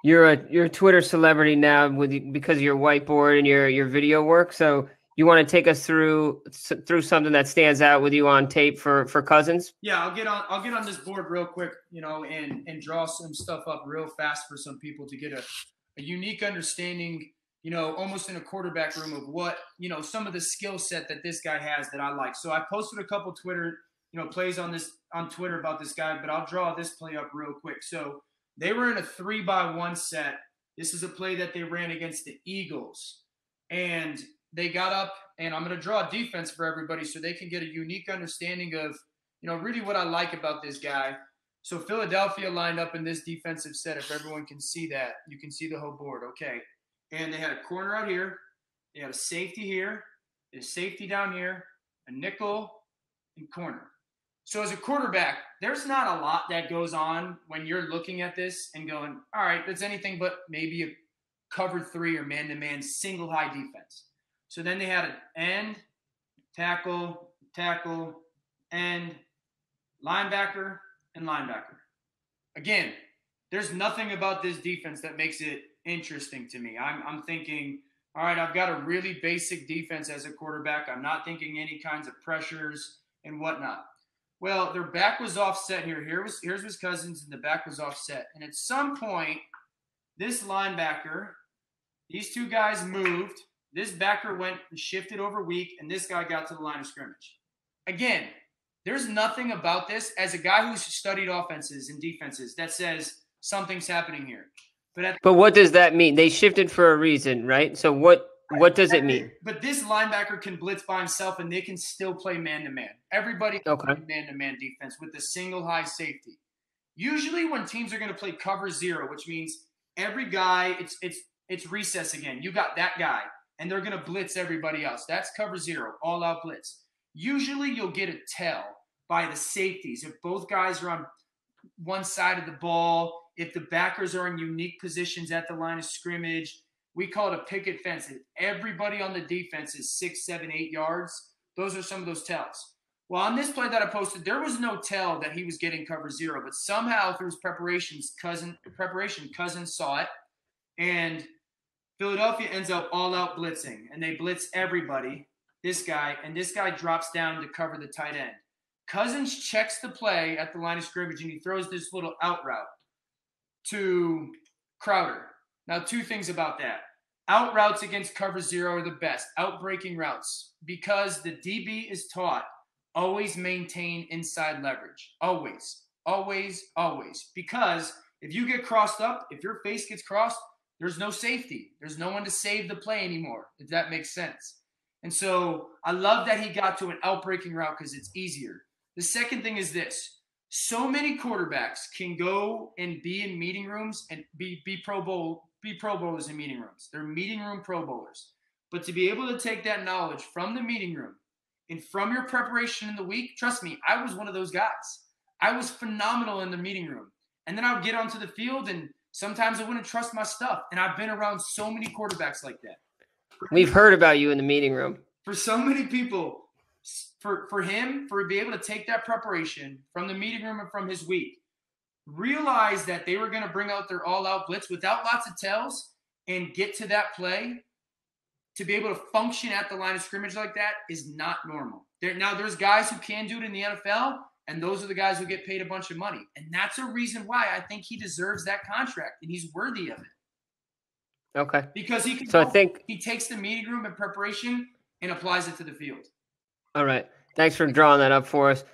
You're a Twitter celebrity now because of your whiteboard and your video work. So you want to take us through something that stands out with you on tape for Cousins? Yeah, I'll get on this board real quick, and draw some stuff up real fast for some people to get a unique understanding, almost in a quarterback room of what, some of the skill set that this guy has that I like. So I posted a couple Twitter, plays on Twitter about this guy, but I'll draw this play up real quick. So they were in a 3-by-1 set. This is a play that they ran against the Eagles. And they got up, and I'm going to draw a defense for everybody so they can get a unique understanding of, really what I like about this guy. So Philadelphia lined up in this defensive set. If everyone can see that, you can see the whole board. Okay. And they had a corner out here. They had a safety here, a safety down here, a nickel, and corner. So as a quarterback, there's not a lot that goes on when you're looking at this and going, all right, that's anything but maybe a cover 3 or man-to-man single high defense. So then they had an end, tackle, end, linebacker, and linebacker. Again, there's nothing about this defense that makes it interesting to me. I'm thinking, all right, I've got a really basic defense as a quarterback. I'm not thinking any kinds of pressures and whatnot. Well, their back was offset here. Here's Cousins, and the back was offset. And at some point, this linebacker, these two guys moved. This backer went and shifted over weak, and this guy got to the line of scrimmage. Again, there's nothing about this as a guy who's studied offenses and defenses that says something's happening here. But what does that mean? They shifted for a reason, right? So what does it mean? But this linebacker can blitz by himself, and they can still play man-to-man. Everybody can play man-to-man defense with a single high safety. Usually when teams are going to play cover 0, which means every guy, it's recess again. You got that guy, and they're going to blitz everybody else. That's cover 0, all-out blitz. Usually you'll get a tell by the safeties. If both guys are on one side of the ball, if the backers are in unique positions at the line of scrimmage, we call it a picket fence. If everybody on the defense is 6, 7, 8 yards, those are some of those tells. Well, on this play that I posted, there was no tell that he was getting cover 0, but somehow through his Cousins saw it, and Philadelphia ends up all-out blitzing, and they blitz everybody, this guy drops down to cover the tight end. Cousins checks the play at the line of scrimmage, and he throws this little out route to Crowder. Now, 2 things about that. Out routes against cover 0 are the best. Out-breaking routes. Because the DB is taught, always maintain inside leverage. Always. Always, always. Because if you get crossed up, if your face gets crossed, there's no safety. There's no one to save the play anymore, if that makes sense. And so I love that he got to an out-breaking route because it's easier. The second thing is this. So many quarterbacks can go and be in meeting rooms and be Pro Bowlers in meeting rooms. They're meeting room Pro Bowlers. But to be able to take that knowledge from the meeting room and from your preparation in the week, trust me, I was one of those guys. I was phenomenal in the meeting room. And then I would get onto the field, and sometimes I wouldn't trust my stuff. And I've been around so many quarterbacks like that. We've heard about you in the meeting room. For so many people, for him, to be able to take that preparation from the meeting room and from his week, realize that they were going to bring out their all-out blitz without lots of tells and get to that play, to be able to function at the line of scrimmage like that is not normal. Now, there's guys who can do it in the NFL, and those are the guys who get paid a bunch of money. And that's a reason why I think he deserves that contract, and he's worthy of it. Okay. Because he takes the meeting room and preparation and applies it to the field. All right. Thanks for drawing that up for us.